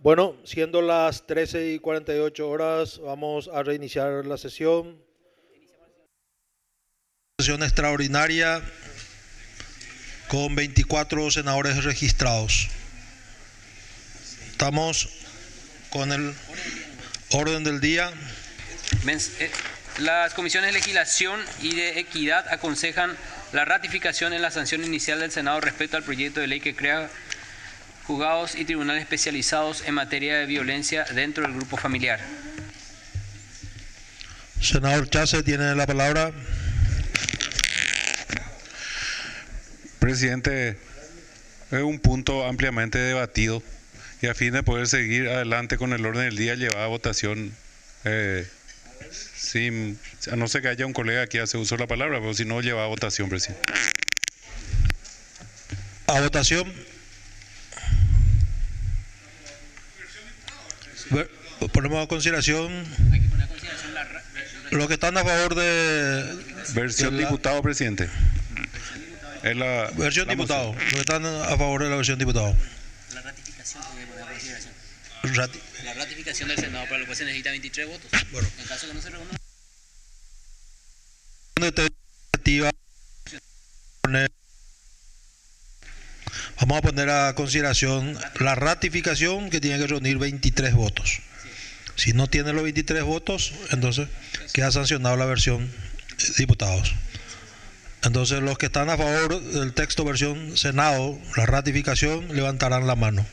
Bueno, siendo las 13:48, vamos a reiniciar la sesión. Sesión extraordinaria con 24 senadores registrados. Estamos con el orden del día. Las comisiones de legislación y de equidad aconsejan la ratificación en la sanción inicial del Senado respecto al proyecto de ley que crea juzgados y tribunales especializados en materia de violencia dentro del grupo familiar. Senador Chase tiene la palabra. Presidente, es un punto ampliamente debatido y a fin de poder seguir adelante con el orden del día llevada a votación, a no ser que haya un colega que hace uso de la palabra, pero si no, lleva a votación, presidente. A votación. Ponemos a consideración los que están a favor de... Versión diputado, presidente. Es la versión diputado. Los que están a favor de la versión diputado. La ratificación que poner a consideración. La ratificación del Senado, para lo cual se necesita 23 votos. Bueno. En caso que no se reúna. Vamos a poner a consideración la ratificación, que tiene que reunir 23 votos. Si no tiene los 23 votos, entonces queda sancionada la versión diputados. Entonces los que están a favor del texto versión Senado, la ratificación, levantarán la mano.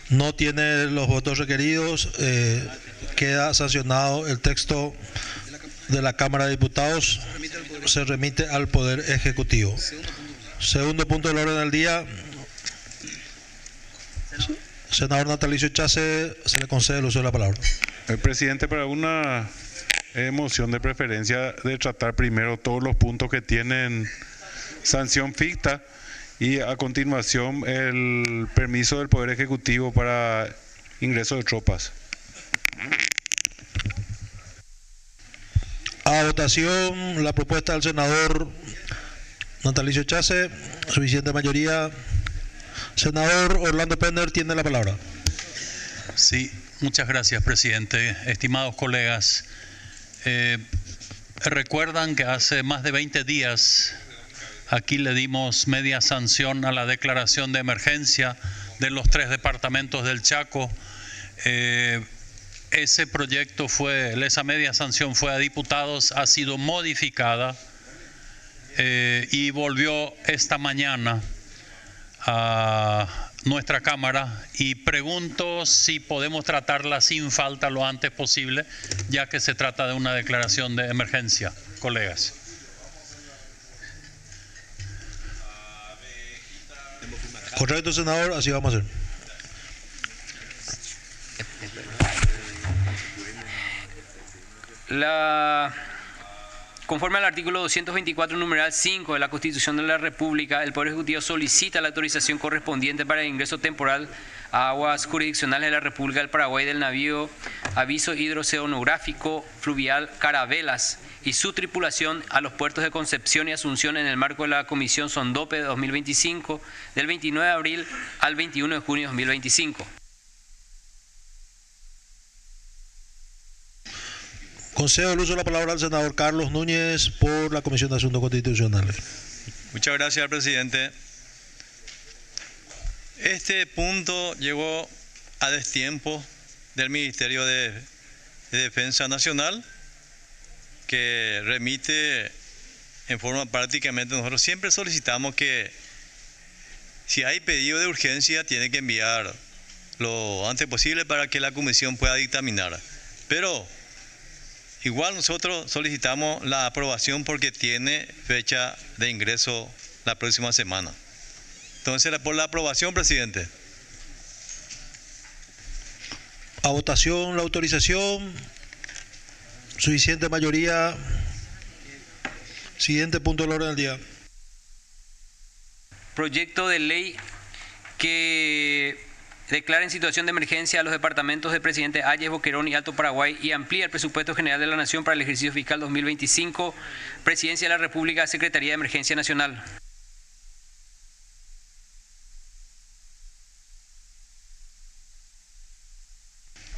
No tiene los votos requeridos, queda sancionado el texto de la Cámara de Diputados, se remite al Poder Ejecutivo. Segundo punto del orden del día. Senador Natalicio Chase, se le concede el uso de la palabra. El presidente, para una moción de preferencia de tratar primero todos los puntos que tienen sanción ficta y a continuación el permiso del Poder Ejecutivo para ingreso de tropas. A votación la propuesta del senador Natalicio Chase, suficiente mayoría. Senador Orlando Pender tiene la palabra. Sí, muchas gracias, presidente. Estimados colegas, recuerdan que hace más de 20 días aquí le dimos media sanción a la declaración de emergencia de los 3 departamentos del Chaco. Ese proyecto esa media sanción fue a diputados, ha sido modificada y volvió esta mañana a nuestra Cámara, y pregunto si podemos tratarla sin falta lo antes posible, ya que se trata de una declaración de emergencia, colegas. Correcto, senador, así vamos a hacer. Conforme al artículo 224, numeral 5 de la Constitución de la República, el Poder Ejecutivo solicita la autorización correspondiente para el ingreso temporal a aguas jurisdiccionales de la República del Paraguay del navío Aviso Hidroceanográfico Fluvial Carabelas y su tripulación a los puertos de Concepción y Asunción en el marco de la Comisión Sondope 2025 del 29 de abril al 21 de junio de 2025. Concedo el uso de la palabra al senador Carlos Núñez por la Comisión de Asuntos Constitucionales. Muchas gracias, presidente. Este punto llegó a destiempo del Ministerio de Defensa Nacional, que remite en forma prácticamente, nosotros siempre solicitamos que si hay pedido de urgencia tiene que enviar lo antes posible para que la comisión pueda dictaminar. Pero igual nosotros solicitamos la aprobación porque tiene fecha de ingreso la próxima semana. Entonces, por la aprobación, presidente. A votación la autorización. Suficiente mayoría. Siguiente punto del orden del día. Proyecto de ley que declara en situación de emergencia a los departamentos del presidente Ayes, Boquerón y Alto Paraguay y amplía el presupuesto general de la Nación para el ejercicio fiscal 2025, Presidencia de la República, Secretaría de Emergencia Nacional.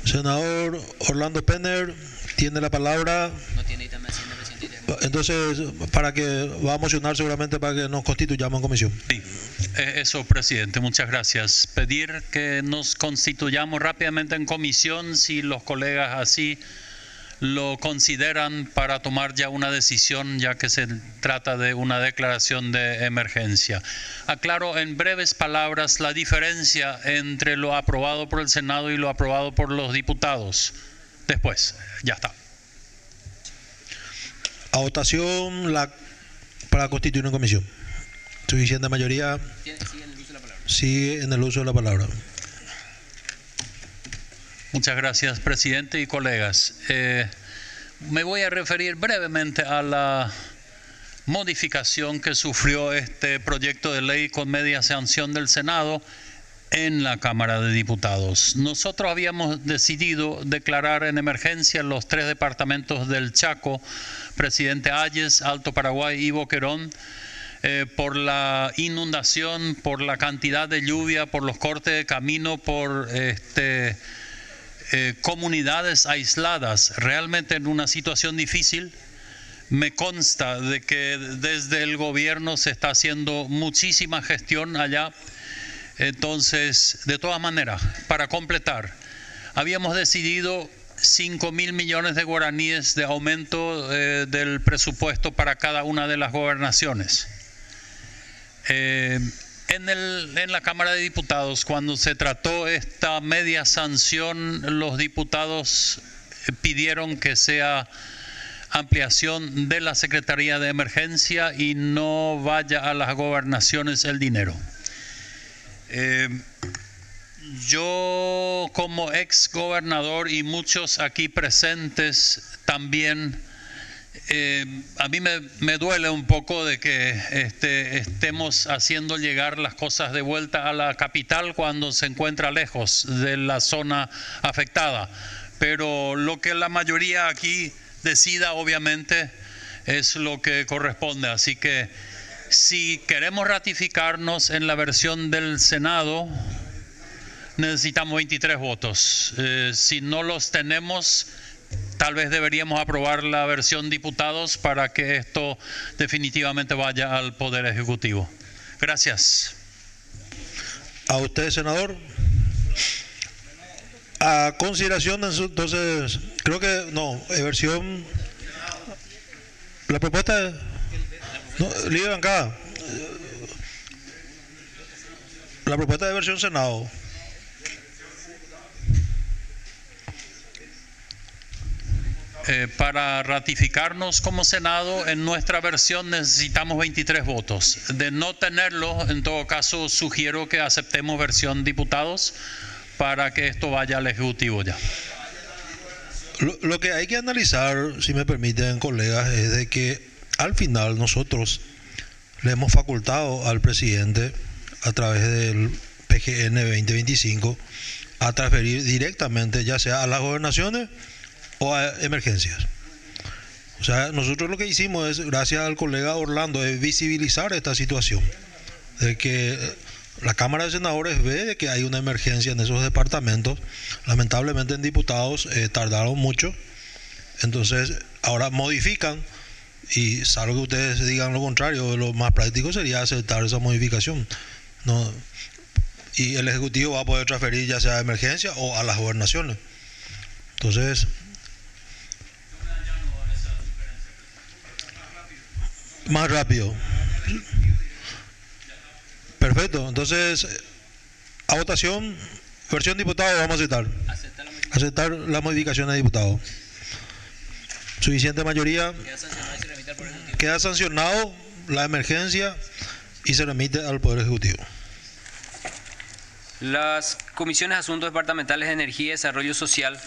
Senador Orlando Penner tiene la palabra. No tiene también presidente. Entonces, para que va a mocionar seguramente para que nos constituyamos en comisión. Sí, eso, presidente, muchas gracias. Pedir que nos constituyamos rápidamente en comisión si los colegas así lo consideran para tomar ya una decisión, ya que se trata de una declaración de emergencia. Aclaro en breves palabras la diferencia entre lo aprobado por el Senado y lo aprobado por los diputados. Después, ya está. A votación para constituir una comisión. Suficiente mayoría. Sigue en el uso de la palabra. Muchas gracias, presidente y colegas. Me voy a referir brevemente a la modificación que sufrió este proyecto de ley con media sanción del Senado en la Cámara de Diputados. Nosotros habíamos decidido declarar en emergencia los 3 departamentos del Chaco, presidente Ayes, Alto Paraguay y Boquerón, por la inundación, por la cantidad de lluvia, por los cortes de camino, por comunidades aisladas, realmente en una situación difícil. Me consta de que desde el gobierno se está haciendo muchísima gestión allá. Entonces, de todas maneras, para completar, habíamos decidido 5.000 millones de guaraníes de aumento del presupuesto para cada una de las gobernaciones. En la Cámara de Diputados, cuando se trató esta media sanción, los diputados pidieron que sea ampliación de la Secretaría de Emergencia y no vaya a las gobernaciones el dinero. Yo, como ex gobernador y muchos aquí presentes también, a mí me duele un poco de que estemos haciendo llegar las cosas de vuelta a la capital cuando se encuentra lejos de la zona afectada. Pero lo que la mayoría aquí decida, obviamente, es lo que corresponde. Así que si queremos ratificarnos en la versión del Senado, necesitamos 23 votos. Si no los tenemos, tal vez deberíamos aprobar la versión diputados para que esto definitivamente vaya al Poder Ejecutivo. Gracias. A usted, senador. A consideración, entonces, creo que no, versión. La propuesta es. No, líder de bancada. La propuesta de versión Senado. Para ratificarnos como Senado, en nuestra versión necesitamos 23 votos. De no tenerlo, en todo caso, sugiero que aceptemos versión diputados para que esto vaya al Ejecutivo ya. Lo que hay que analizar, si me permiten, colegas, es de que al final nosotros le hemos facultado al presidente, a través del PGN 2025, a transferir directamente, ya sea a las gobernaciones o a emergencias. O sea, nosotros lo que hicimos es, gracias al colega Orlando, es visibilizar esta situación de que la Cámara de Senadores ve de que hay una emergencia en esos departamentos. Lamentablemente en diputados tardaron mucho, entonces ahora modifican, y salvo que ustedes digan lo contrario, lo más práctico sería aceptar esa modificación, ¿no? Y el Ejecutivo va a poder transferir ya sea a emergencia o a las gobernaciones. Entonces, más rápido. Perfecto. Entonces, a votación, versión diputado, vamos a aceptar. Aceptar la modificación de diputado. Suficiente mayoría. Queda sancionado la emergencia y se remite al Poder Ejecutivo. Las comisiones de Asuntos Departamentales de Energía y Desarrollo Social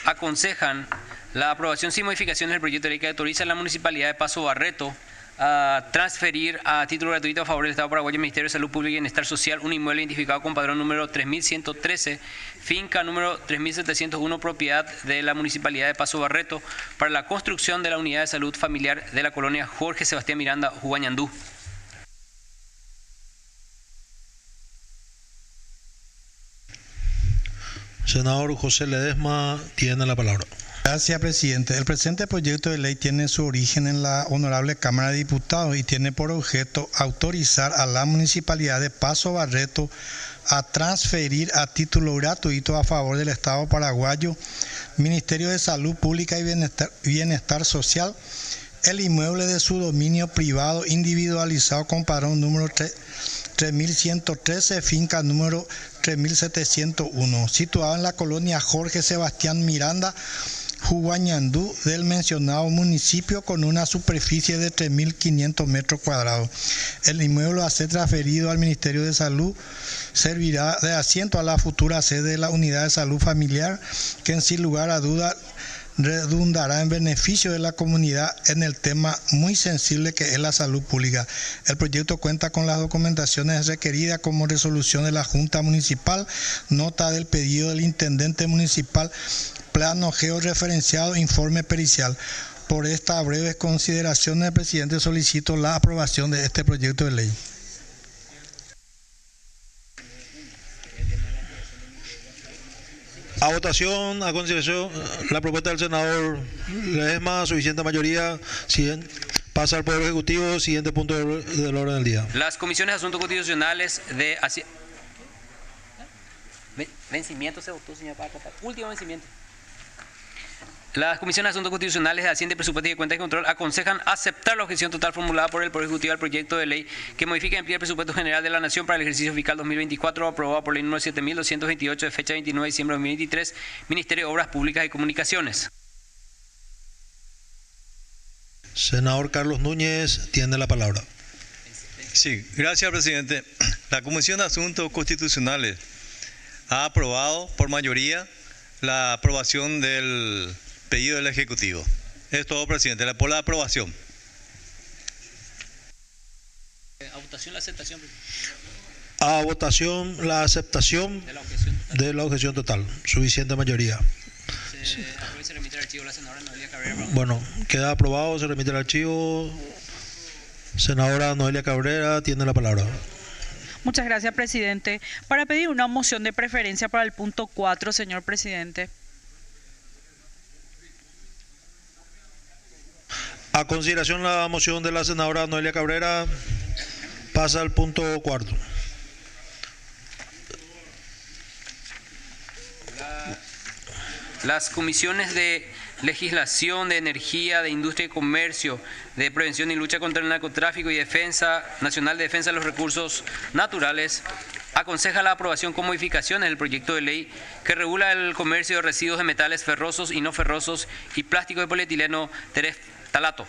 aconsejan la aprobación sin modificaciones del proyecto de ley que autoriza a la Municipalidad de Paso Barreto a transferir a título gratuito a favor del Estado paraguayo, Ministerio de Salud Pública y Bienestar Social, un inmueble identificado con padrón número 3113, finca número 3701, propiedad de la Municipalidad de Paso Barreto, para la construcción de la unidad de salud familiar de la colonia Jorge Sebastián Miranda, Huañandú. Senador José Ledesma tiene la palabra. Gracias, presidente. El presente proyecto de ley tiene su origen en la Honorable Cámara de Diputados y tiene por objeto autorizar a la Municipalidad de Paso Barreto a transferir a título gratuito a favor del Estado paraguayo, Ministerio de Salud Pública y Bienestar Social, el inmueble de su dominio privado individualizado con padrón número 3113, finca número 3701, situado en la colonia Jorge Sebastián Miranda, Huañandú, del mencionado municipio, con una superficie de 3.500 metros cuadrados. El inmueble a ser transferido al Ministerio de Salud servirá de asiento a la futura sede de la Unidad de Salud Familiar, que sin lugar a duda redundará en beneficio de la comunidad en el tema muy sensible que es la salud pública. El proyecto cuenta con las documentaciones requeridas como resolución de la Junta Municipal, nota del pedido del Intendente Municipal, plano georreferenciado, informe pericial. Por estas breves consideraciones, presidente, solicito la aprobación de este proyecto de ley. A votación, a consideración, la propuesta del senador Ledesma, suficiente mayoría, pasa al Poder Ejecutivo. Siguiente punto del orden del día. Las comisiones de asuntos constitucionales de... Vencimiento se votó, señor Páramo. Último vencimiento. Las comisiones de asuntos constitucionales de Hacienda, Presupuesto y de Cuentas y Control aconsejan aceptar la objeción total formulada por el Poder Ejecutivo al proyecto de ley que modifica y amplía el presupuesto general de la Nación para el ejercicio fiscal 2024, aprobado por ley número 7228 de fecha 29 de diciembre de 2023, Ministerio de Obras Públicas y Comunicaciones. Senador Carlos Núñez tiene la palabra. Sí, gracias, presidente. La Comisión de Asuntos Constitucionales ha aprobado por mayoría la aprobación del pedido del Ejecutivo. Es todo, presidente. Por la aprobación. A votación la aceptación. A votación la aceptación de la objeción total. Suficiente mayoría. Se remite el archivo a la senadora Noelia Cabrera. Bueno, queda aprobado, se remite el archivo. Senadora Noelia Cabrera tiene la palabra. Muchas gracias, presidente. Para pedir una moción de preferencia para el punto 4, señor presidente. A consideración la moción de la senadora Noelia Cabrera, pasa al punto 4. Las comisiones de Legislación, de Energía, de Industria y Comercio, de Prevención y Lucha contra el Narcotráfico y Defensa Nacional de Defensa de los Recursos Naturales aconseja la aprobación con modificaciones del proyecto de ley que regula el comercio de residuos de metales ferrosos y no ferrosos y plástico de polietileno tereftalato.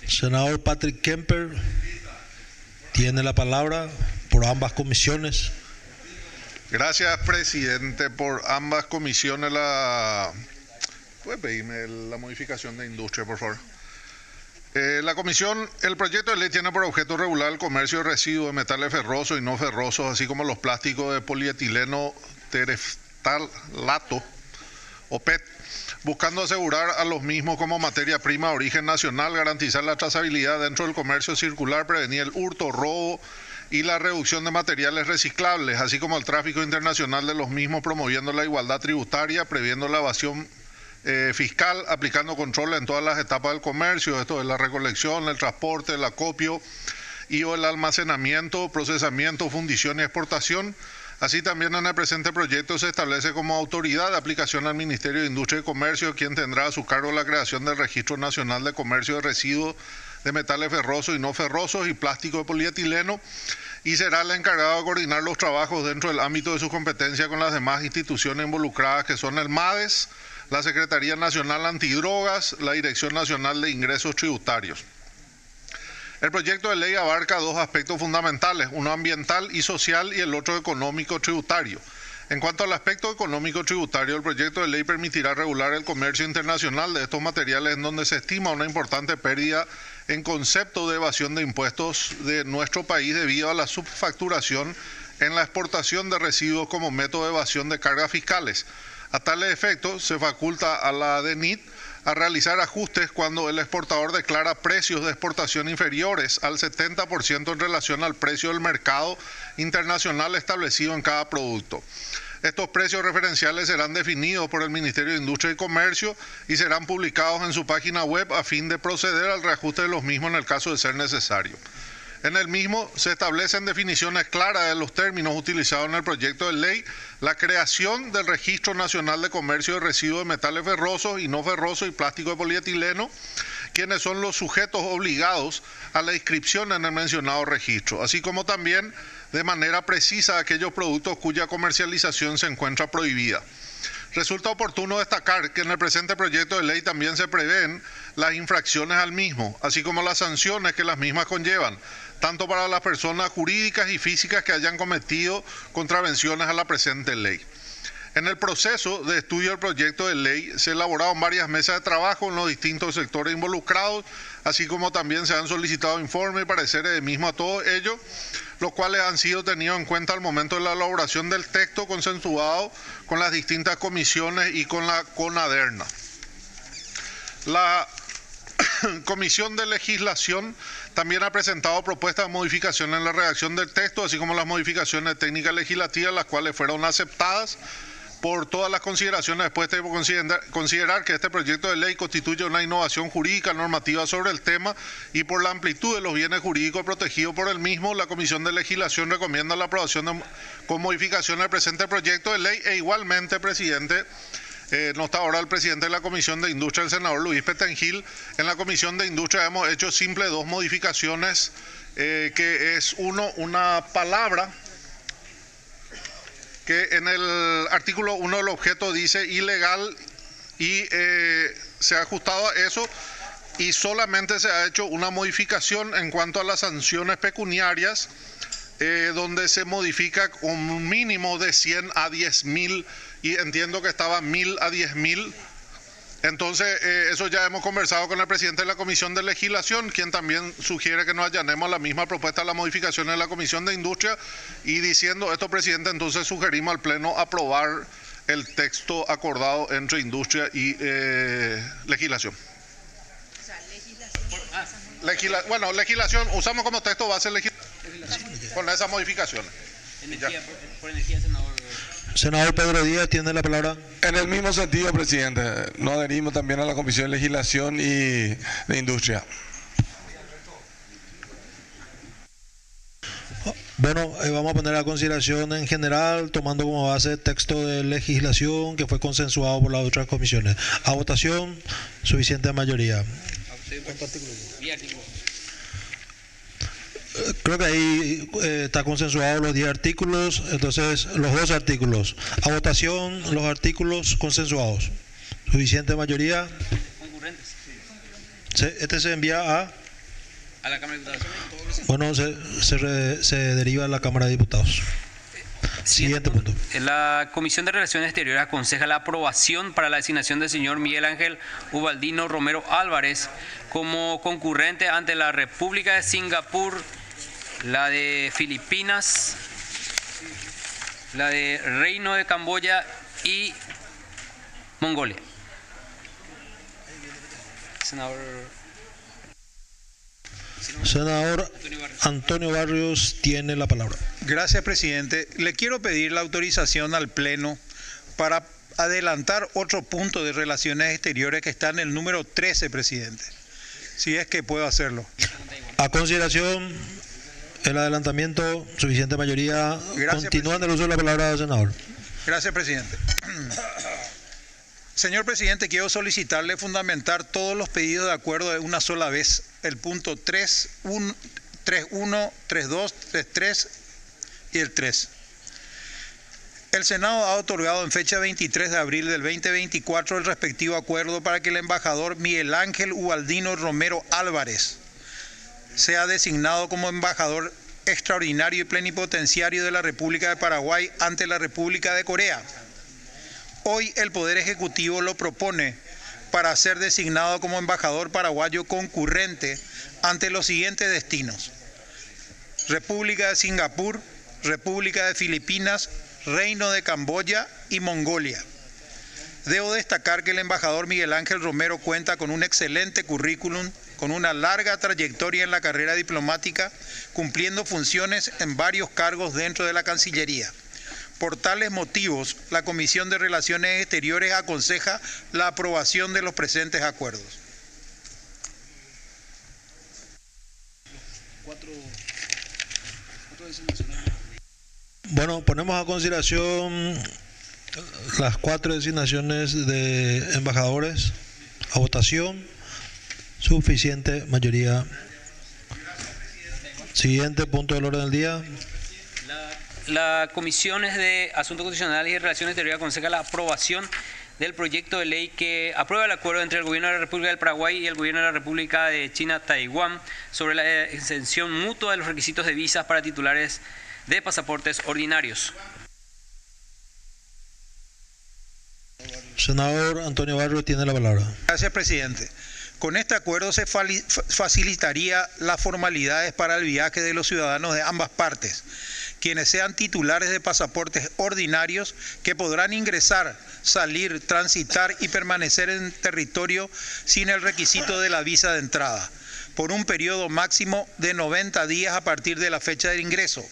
Senador Patrick Kemper tiene la palabra por ambas comisiones. Gracias, presidente. Por ambas comisiones ¿puede pedirme la modificación de industria, por favor? El proyecto de ley tiene por objeto regular el comercio de residuos de metales ferrosos y no ferrosos, así como los plásticos de polietileno tereftalato o PET, buscando asegurar a los mismos como materia prima de origen nacional, garantizar la trazabilidad dentro del comercio circular, prevenir el hurto, robo y la reducción de materiales reciclables, así como el tráfico internacional de los mismos, promoviendo la igualdad tributaria, previendo la evasión fiscal, aplicando controles en todas las etapas del comercio, esto es la recolección, el transporte, el acopio y o el almacenamiento, procesamiento, fundición y exportación. Así también en el presente proyecto se establece como autoridad de aplicación al Ministerio de Industria y Comercio, quien tendrá a su cargo la creación del Registro Nacional de Comercio de Residuos de metales ferrosos y no ferrosos y plástico de polietileno, y será el encargado de coordinar los trabajos dentro del ámbito de su competencia con las demás instituciones involucradas, que son el MADES, la Secretaría Nacional Antidrogas, la Dirección Nacional de Ingresos Tributarios. El proyecto de ley abarca dos aspectos fundamentales, uno ambiental y social y el otro económico tributario. En cuanto al aspecto económico tributario, el proyecto de ley permitirá regular el comercio internacional de estos materiales en donde se estima una importante pérdida en concepto de evasión de impuestos de nuestro país debido a la subfacturación en la exportación de residuos como método de evasión de cargas fiscales. A tales efectos, se faculta a la DENIT a realizar ajustes cuando el exportador declara precios de exportación inferiores al 70% en relación al precio del mercado internacional establecido en cada producto. Estos precios referenciales serán definidos por el Ministerio de Industria y Comercio y serán publicados en su página web a fin de proceder al reajuste de los mismos en el caso de ser necesario. En el mismo se establecen definiciones claras de los términos utilizados en el proyecto de ley, la creación del Registro Nacional de Comercio de Residuos de Metales Ferrosos y No Ferrosos y Plástico de Polietileno, quienes son los sujetos obligados a la inscripción en el mencionado registro, así como también de manera precisa aquellos productos cuya comercialización se encuentra prohibida. Resulta oportuno destacar que en el presente proyecto de ley también se prevén las infracciones al mismo, así como las sanciones que las mismas conllevan, tanto para las personas jurídicas y físicas que hayan cometido contravenciones a la presente ley. En el proceso de estudio del proyecto de ley se elaboraron varias mesas de trabajo en los distintos sectores involucrados, así como también se han solicitado informes y pareceres de mismo a todos ellos, los cuales han sido tenidos en cuenta al momento de la elaboración del texto consensuado con las distintas comisiones y con la CONADERNA. La Comisión de Legislación también ha presentado propuestas de modificación en la redacción del texto, así como las modificaciones técnicas legislativas, las cuales fueron aceptadas por todas las consideraciones expuestas y por considerar que este proyecto de ley constituye una innovación jurídica normativa sobre el tema y por la amplitud de los bienes jurídicos protegidos por el mismo, la Comisión de Legislación recomienda la aprobación con modificación del presente proyecto de ley e igualmente, presidente, no está ahora el presidente de la Comisión de Industria, el senador Luis Petengil. En la Comisión de Industria hemos hecho simple dos modificaciones, que es una palabra que en el artículo 1 del objeto dice ilegal y se ha ajustado a eso y solamente se ha hecho una modificación en cuanto a las sanciones pecuniarias, donde se modifica un mínimo de 100 a 10.000 y entiendo que estaba 1.000 a 10.000. Entonces, eso ya hemos conversado con el presidente de la Comisión de Legislación, quien también sugiere que nos allanemos la misma propuesta de la modificación en la Comisión de Industria, y diciendo esto, presidente, entonces sugerimos al Pleno aprobar el texto acordado entre Industria y Legislación. Legislación, usamos como texto base legislación, con esas modificaciones. Por energía, senador. Senador Pedro Díaz tiene la palabra. En el mismo sentido, presidente, nos adherimos también a la Comisión de Legislación y de Industria. Bueno, vamos a poner a consideración en general, tomando como base el texto de legislación que fue consensuado por las otras comisiones. A votación, suficiente mayoría. Creo que ahí está consensuado los 10 artículos, entonces los 12 artículos. A votación, los artículos consensuados. Suficiente mayoría. Concurrentes. Este se envía a la Cámara de Diputados. Bueno, se deriva a la Cámara de Diputados. Siguiente punto. La Comisión de Relaciones Exteriores aconseja la aprobación para la designación del señor Miguel Ángel Ubaldino Romero Álvarez como concurrente ante la República de Singapur, la de Filipinas, la de Reino de Camboya y Mongolia. Senador Antonio Barrios tiene la palabra. Gracias, presidente. Le quiero pedir la autorización al Pleno para adelantar otro punto de Relaciones Exteriores que está en el número 13, presidente. Si es que puedo hacerlo. A consideración, el adelantamiento, suficiente mayoría. Continuando el uso de la palabra, senador. Gracias, presidente. Señor presidente, quiero solicitarle fundamentar todos los pedidos de acuerdo de una sola vez. El punto 3.1, 3.1, 3.2, 3.3 y el 3. El Senado ha otorgado en fecha 23 de abril del 2024 el respectivo acuerdo para que el embajador Miguel Ángel Ubaldino Romero Álvarez sea designado como embajador extraordinario y plenipotenciario de la República de Paraguay ante la República de Corea. Hoy el Poder Ejecutivo lo propone para ser designado como embajador paraguayo concurrente ante los siguientes destinos: República de Singapur, República de Filipinas, Reino de Camboya y Mongolia. Debo destacar que el embajador Miguel Ángel Romero cuenta con un excelente currículum, con una larga trayectoria en la carrera diplomática, cumpliendo funciones en varios cargos dentro de la Cancillería. Por tales motivos, la Comisión de Relaciones Exteriores aconseja la aprobación de los presentes acuerdos. Bueno, ponemos a consideración las 4 designaciones de embajadores a votación. Suficiente mayoría. Siguiente punto del orden del día. La Comisión de Asuntos Constitucionales y Relaciones Exteriores aconseja la aprobación del proyecto de ley que aprueba el acuerdo entre el Gobierno de la República del Paraguay y el Gobierno de la República de China, Taiwán, sobre la exención mutua de los requisitos de visas para titulares de pasaportes ordinarios. Senador Antonio Barrio tiene la palabra. Gracias, presidente. Con este acuerdo se facilitaría las formalidades para el viaje de los ciudadanos de ambas partes, quienes sean titulares de pasaportes ordinarios, que podrán ingresar, salir, transitar y permanecer en territorio sin el requisito de la visa de entrada, por un periodo máximo de 90 días a partir de la fecha del ingreso.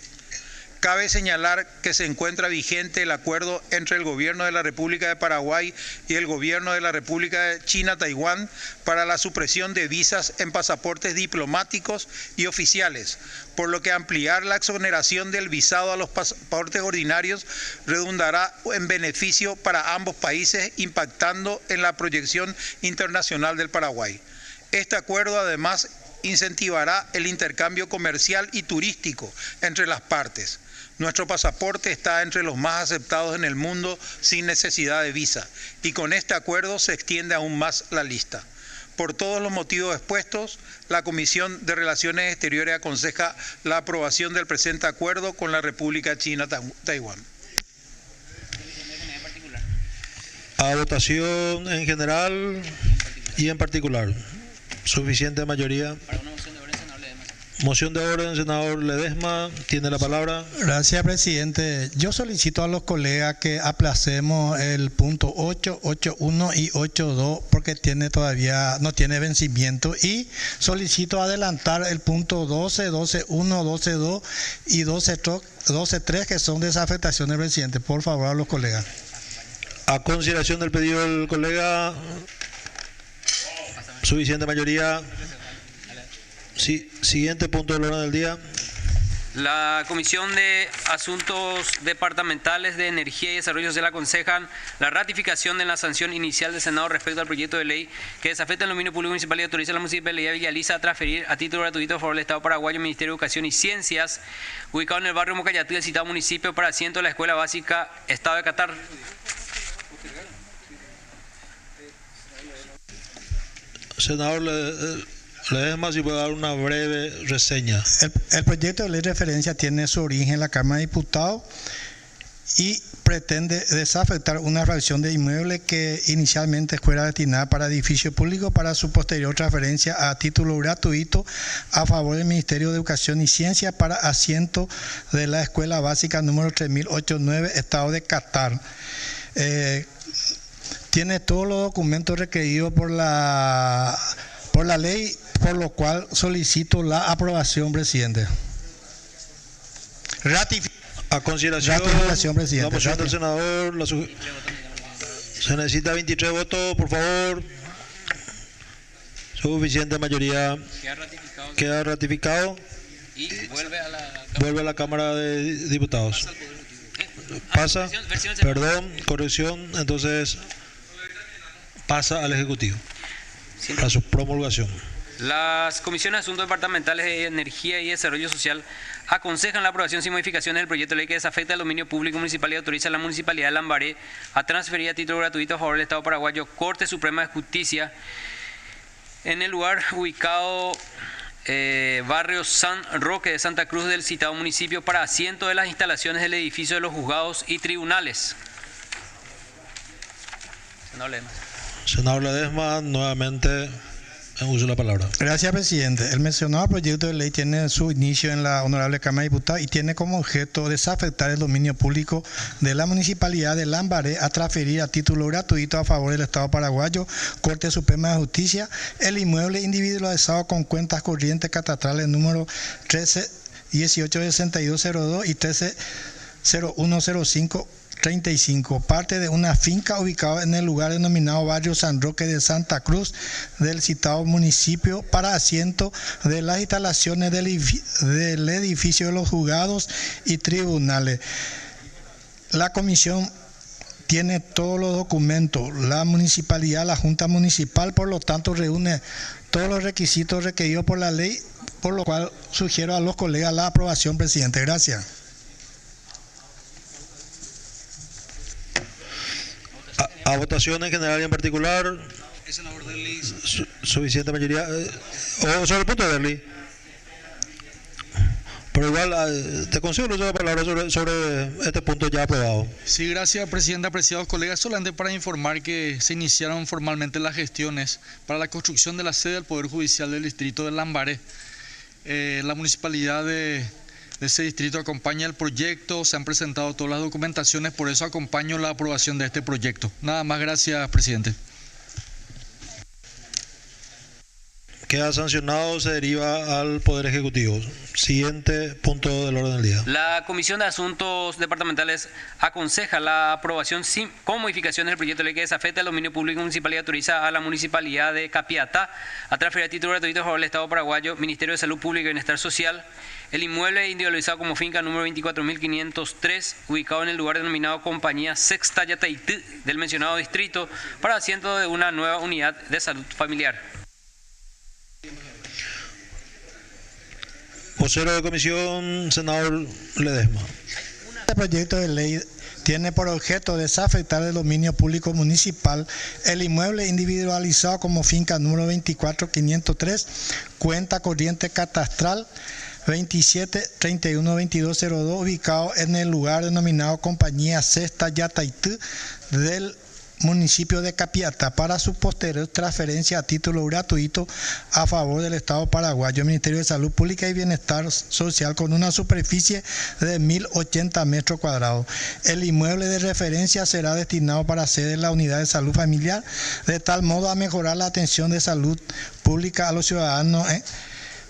Cabe señalar que se encuentra vigente el acuerdo entre el Gobierno de la República de Paraguay y el Gobierno de la República de China, Taiwán, para la supresión de visas en pasaportes diplomáticos y oficiales, por lo que ampliar la exoneración del visado a los pasaportes ordinarios redundará en beneficio para ambos países, impactando en la proyección internacional del Paraguay. Este acuerdo además incentivará el intercambio comercial y turístico entre las partes. Nuestro pasaporte está entre los más aceptados en el mundo sin necesidad de visa, y con este acuerdo se extiende aún más la lista. Por todos los motivos expuestos, la Comisión de Relaciones Exteriores aconseja la aprobación del presente acuerdo con la República China Taiwán. A votación en general y en particular. Suficiente mayoría. Moción de orden, senador Ledesma, tiene la palabra. Gracias, presidente. Yo solicito a los colegas que aplacemos el punto 8, 8.1 y 8.2 porque todavía no tiene vencimiento, y solicito adelantar el punto 12, 12.1, 12.2 y 12.3 que son desafectación del presidente. Por favor, a los colegas. A consideración del pedido del colega, suficiente mayoría. Sí, siguiente punto del orden del día. La Comisión de Asuntos Departamentales de Energía y Desarrollo Social aconsejan la ratificación de la sanción inicial del Senado respecto al proyecto de ley que desafecta el dominio público municipal y autoriza a la Municipalidad de Villaliza a transferir a título gratuito a favor del Estado paraguayo al Ministerio de Educación y Ciencias, ubicado en el barrio Mocayatí del citado municipio, para asiento de la Escuela Básica Estado de Qatar. Senador Ledesma, si puede dar una breve reseña. El proyecto de ley de referencia tiene su origen en la Cámara de Diputados y pretende desafectar una fracción de inmueble que inicialmente fuera destinada para edificio público para su posterior transferencia a título gratuito a favor del Ministerio de Educación y Ciencia para asiento de la Escuela Básica número 3089, Estado de Qatar. Tiene todos los documentos requeridos por la ley, por lo cual solicito la aprobación, presidente. A consideración, presidente. La moción del senador, se necesita 23 votos, por favor. Suficiente mayoría. Queda ratificado. Y vuelve a la Cámara de Diputados. Pasa, perdón, corrección, entonces pasa al Ejecutivo para su promulgación. Las Comisiones de Asuntos Departamentales de Energía y Desarrollo Social aconsejan la aprobación sin modificaciones del proyecto de ley que desafecta el dominio público municipal y autoriza a la Municipalidad de Lambaré a transferir a título gratuito a favor del Estado paraguayo Corte Suprema de Justicia en el lugar ubicado barrio San Roque de Santa Cruz del citado municipio para asiento de las instalaciones del edificio de los juzgados y tribunales. Senador Ledesma, nuevamente uso la palabra. Gracias, presidente. El mencionado proyecto de ley tiene su inicio en la Honorable Cámara de Diputados y tiene como objeto desafectar el dominio público de la Municipalidad de Lambaré a transferir a título gratuito a favor del Estado paraguayo, Corte Suprema de Justicia, el inmueble individualizado con cuentas corrientes catastrales número 13 186202 y 130105 35, parte de una finca ubicada en el lugar denominado Barrio San Roque de Santa Cruz del citado municipio para asiento de las instalaciones del edificio de los juzgados y tribunales. La comisión tiene todos los documentos, la municipalidad, la Junta Municipal, por lo tanto reúne todos los requisitos requeridos por la ley, por lo cual sugiero a los colegas la aprobación, presidente. Gracias. A votación en general y en particular. Suficiente mayoría. O sobre el punto de Derli. Pero igual, te consigo el uso de la palabra sobre este punto ya aprobado. Sí, gracias, presidente. Apreciados colegas, solamente para informar que se iniciaron formalmente las gestiones para la construcción de la sede del Poder Judicial del Distrito de Lambaré. La municipalidad de ese distrito acompaña el proyecto, se han presentado todas las documentaciones, por eso acompaño la aprobación de este proyecto. Nada más, gracias, presidente. Queda sancionado, se deriva al Poder Ejecutivo. Siguiente punto del orden del día. La Comisión de Asuntos Departamentales aconseja la aprobación con modificaciones del proyecto de ley que desafecta el dominio público municipal y autoriza a la Municipalidad de Capiatá a transferir a título gratuito a favor del Estado paraguayo, Ministerio de Salud Pública y Bienestar Social, el inmueble individualizado como finca número 24.503, ubicado en el lugar denominado Compañía Sexta Yataití del mencionado distrito, para asiento de una nueva unidad de salud familiar. Vocero de comisión, senador Ledesma. Este proyecto de ley tiene por objeto desafectar del dominio público municipal el inmueble individualizado como finca número 24503, cuenta corriente catastral 27312202, ubicado en el lugar denominado Compañía Sexta Yataití del municipio de Capiatá, para su posterior transferencia a título gratuito a favor del Estado paraguayo, Ministerio de Salud Pública y Bienestar Social, con una superficie de 1080 metros cuadrados. El inmueble de referencia será destinado para sede de la unidad de salud familiar, de tal modo a mejorar la atención de salud pública a los ciudadanos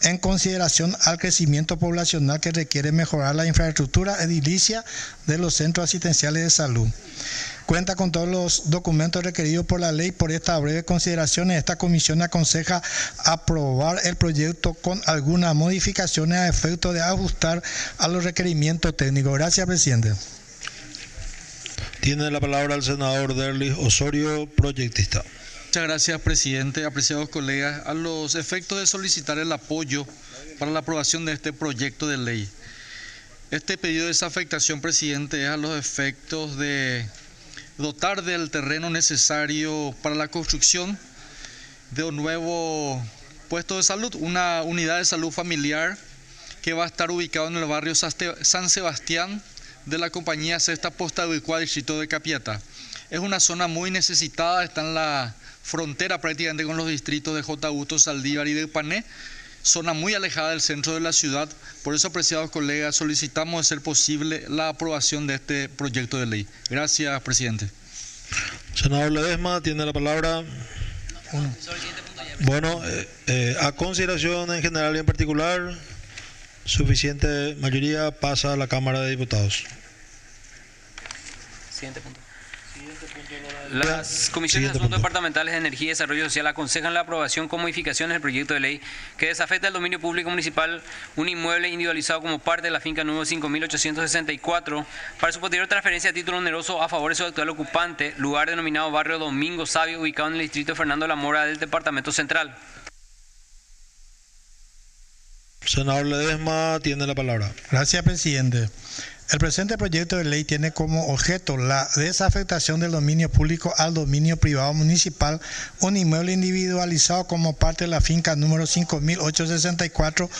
en consideración al crecimiento poblacional que requiere mejorar la infraestructura edilicia de los centros asistenciales de salud. Cuenta con todos los documentos requeridos por la ley. Por esta breve consideración, esta comisión aconseja aprobar el proyecto con algunas modificaciones a efecto de ajustar a los requerimientos técnicos. Gracias, presidente. Tiene la palabra el senador Derlis Osorio, proyectista. Muchas gracias, presidente. Apreciados colegas, a los efectos de solicitar el apoyo para la aprobación de este proyecto de ley. Este pedido de desafectación, presidente, es a los efectos de dotar del terreno necesario para la construcción de un nuevo puesto de salud, una unidad de salud familiar que va a estar ubicado en el barrio San Sebastián de la Compañía Sexta Posta ubicada al distrito de Capiatá. Es una zona muy necesitada, está en la frontera prácticamente con los distritos de J. Augusto Saldívar y de Pané, zona muy alejada del centro de la ciudad. Por eso, apreciados colegas, solicitamos de ser posible la aprobación de este proyecto de ley. Gracias, presidente. Senador Ledesma, tiene la palabra. Bueno, a consideración en general y en particular, suficiente mayoría, pasa a la Cámara de Diputados. Siguiente punto. Las comisiones de asuntos departamentales de energía y desarrollo social aconsejan la aprobación con modificaciones del proyecto de ley que desafecta el dominio público municipal un inmueble individualizado como parte de la finca número 5864 para su posterior transferencia a título oneroso a favor de su actual ocupante, lugar denominado Barrio Domingo Sabio, ubicado en el distrito de Fernando La Mora del Departamento Central. Senador Ledesma, tiene la palabra. Gracias, presidente. El presente proyecto de ley tiene como objeto la desafectación del dominio público al dominio privado municipal, un inmueble individualizado como parte de la finca número 5864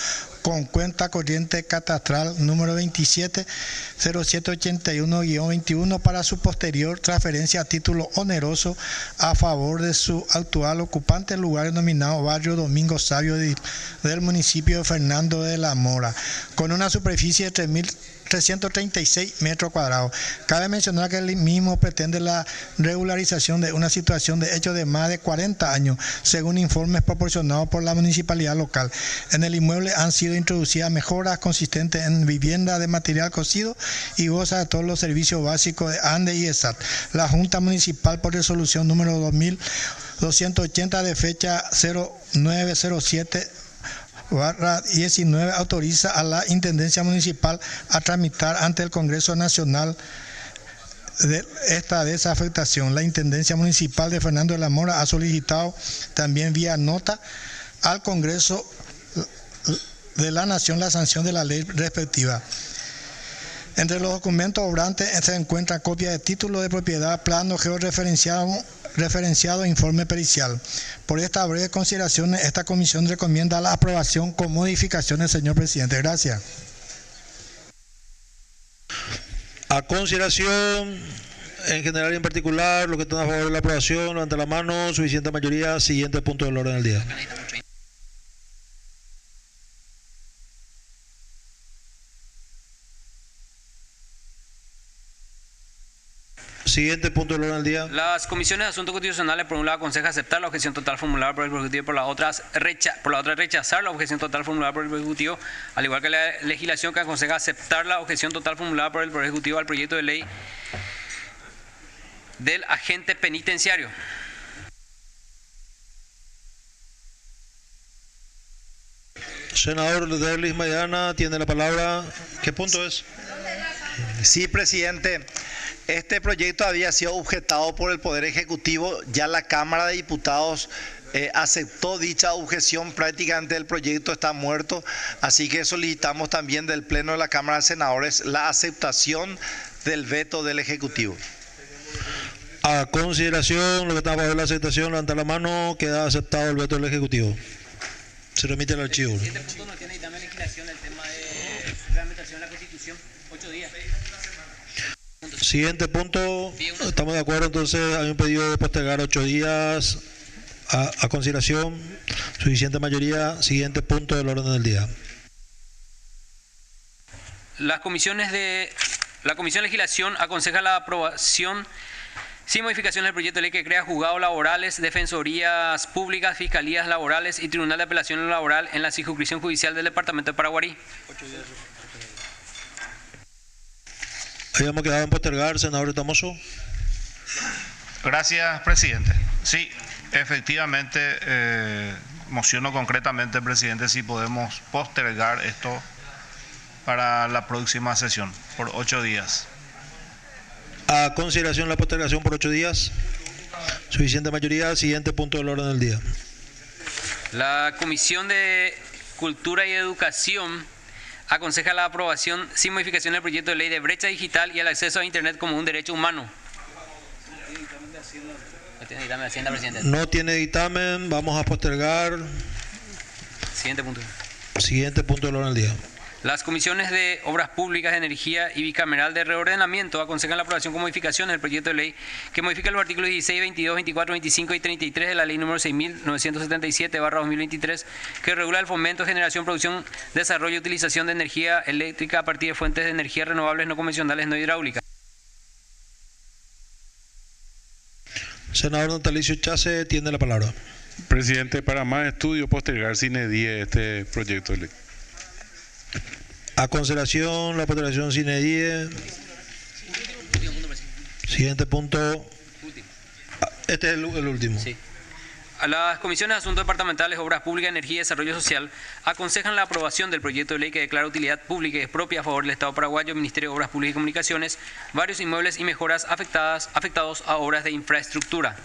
con cuenta corriente catastral número 270781-21 para su posterior transferencia a título oneroso a favor de su actual ocupante en lugar denominado Barrio Domingo Sabio del municipio de Fernando de la Mora, con una superficie de 3.336 metros cuadrados. Cabe mencionar que el mismo pretende la regularización de una situación de hecho de más de 40 años, según informes proporcionados por la municipalidad local. En el inmueble han sido introducidas mejoras consistentes en vivienda de material cocido y goza de todos los servicios básicos de ANDE y ESAT. La Junta Municipal, por resolución número 2280 de fecha 0907/19, autoriza a la Intendencia Municipal a tramitar ante el Congreso Nacional de esta desafectación. La Intendencia Municipal de Fernando de la Mora ha solicitado también vía nota al Congreso de la Nación la sanción de la ley respectiva. Entre los documentos obrantes se encuentra copia de título de propiedad, plano georreferenciado e informe pericial. Por estas breves consideraciones, esta comisión recomienda la aprobación con modificaciones, señor presidente. Gracias. A consideración, en general y en particular, los que están a favor de la aprobación, levanta la mano, suficiente mayoría, siguiente punto del orden del día. Siguiente punto del orden del día. Las comisiones de asuntos constitucionales, por un lado, aconseja aceptar la objeción total formulada por el Ejecutivo y por la otra rechazar la objeción total formulada por el Ejecutivo, al igual que la legislación que aconseja aceptar la objeción total formulada por el Poder Ejecutivo al proyecto de ley del agente penitenciario. Senador Derlis Maidana tiene la palabra. ¿Qué punto es? Sí, presidente. Este proyecto había sido objetado por el Poder Ejecutivo. Ya la Cámara de Diputados aceptó dicha objeción. Prácticamente el proyecto está muerto. Así que solicitamos también del Pleno de la Cámara de Senadores la aceptación del veto del Ejecutivo. A consideración, lo que está a favor de la aceptación, levanta la mano. Queda aceptado el veto del Ejecutivo. Se remite al archivo. El siguiente punto no tiene dictamen de legislación, el tema de reglamentación de la Constitución, 8 días. Siguiente punto, estamos de acuerdo, entonces hay un pedido de postergar 8 días a consideración, suficiente mayoría, siguiente punto del orden del día. La Comisión de Legislación aconseja la aprobación sin modificaciones del proyecto de ley que crea juzgados laborales, defensorías públicas, fiscalías laborales y tribunal de apelación laboral en la circunscripción judicial del departamento de Paraguarí. Habíamos quedado en postergar, senador Tamoso. Gracias, presidente. Sí, efectivamente, mociono concretamente, presidente, si podemos postergar esto para la próxima sesión, por 8 días. A consideración la postergación por 8 días, suficiente mayoría, siguiente punto del orden del día. La Comisión de Cultura y Educación aconseja la aprobación sin modificación del proyecto de ley de brecha digital y el acceso a Internet como un derecho humano. No tiene dictamen, vamos a postergar. Siguiente punto. Siguiente punto del orden del día. Las comisiones de Obras Públicas, Energía y Bicameral de Reordenamiento aconsejan la aprobación con modificaciones del proyecto de ley que modifica los artículos 16, 22, 24, 25 y 33 de la Ley número 6.977/2023 que regula el fomento, generación, producción, desarrollo y utilización de energía eléctrica a partir de fuentes de energía renovables no convencionales no hidráulicas. Senador Natalicio Chase tiene la palabra. Presidente, para más estudio, postergar sine die este proyecto de ley. A consideración la postergación sine die. Siguiente punto. Este es el último. Sí. A las comisiones de Asuntos Departamentales, Obras Públicas, Energía y Desarrollo Social aconsejan la aprobación del proyecto de ley que declara utilidad pública y es propia a favor del Estado paraguayo, Ministerio de Obras Públicas y Comunicaciones, varios inmuebles y mejoras afectados a obras de infraestructura.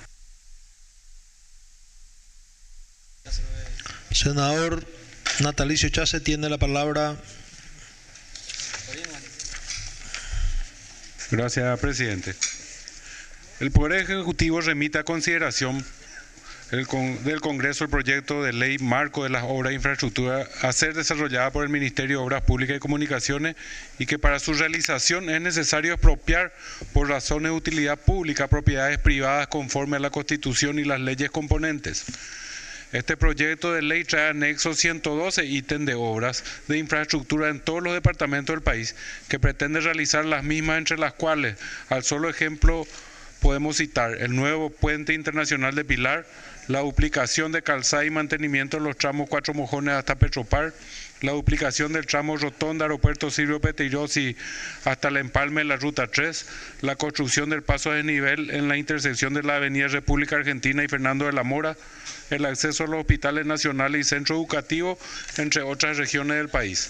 Senador Natalicio Chase tiene la palabra. Gracias, presidente. El Poder Ejecutivo remite a consideración del Congreso el proyecto de ley marco de las obras de infraestructura a ser desarrollada por el Ministerio de Obras Públicas y Comunicaciones y que para su realización es necesario expropiar por razones de utilidad pública propiedades privadas conforme a la Constitución y las leyes componentes. Este proyecto de ley trae anexo 112 ítems de obras de infraestructura en todos los departamentos del país que pretende realizar las mismas, entre las cuales, al solo ejemplo, podemos citar el nuevo puente internacional de Pilar, la duplicación de calzada y mantenimiento de los tramos Cuatro Mojones hasta Petropar, la duplicación del tramo Rotonda Aeropuerto Silvio Pettirossi hasta el empalme de la Ruta 3, la construcción del paso a desnivel en la intersección de la Avenida República Argentina y Fernando de la Mora, el acceso a los hospitales nacionales y centros educativos, entre otras regiones del país.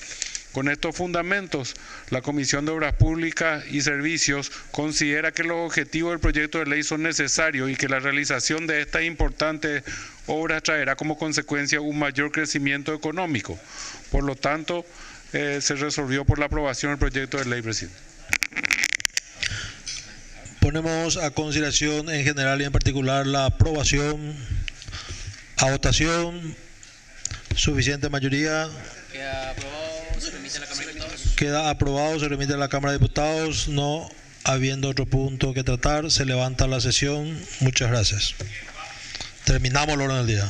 Con estos fundamentos, la Comisión de Obras Públicas y Servicios considera que los objetivos del proyecto de ley son necesarios y que la realización de estas importantes obras traerá como consecuencia un mayor crecimiento económico. Por lo tanto, se resolvió por la aprobación del proyecto de ley, presidente. Ponemos a consideración en general y en particular la aprobación. A votación. Suficiente mayoría. Queda aprobado, se remite a la Cámara de Diputados. Queda aprobado, se remite a la Cámara de Diputados. No habiendo otro punto que tratar, se levanta la sesión. Muchas gracias. Terminamos el orden del día.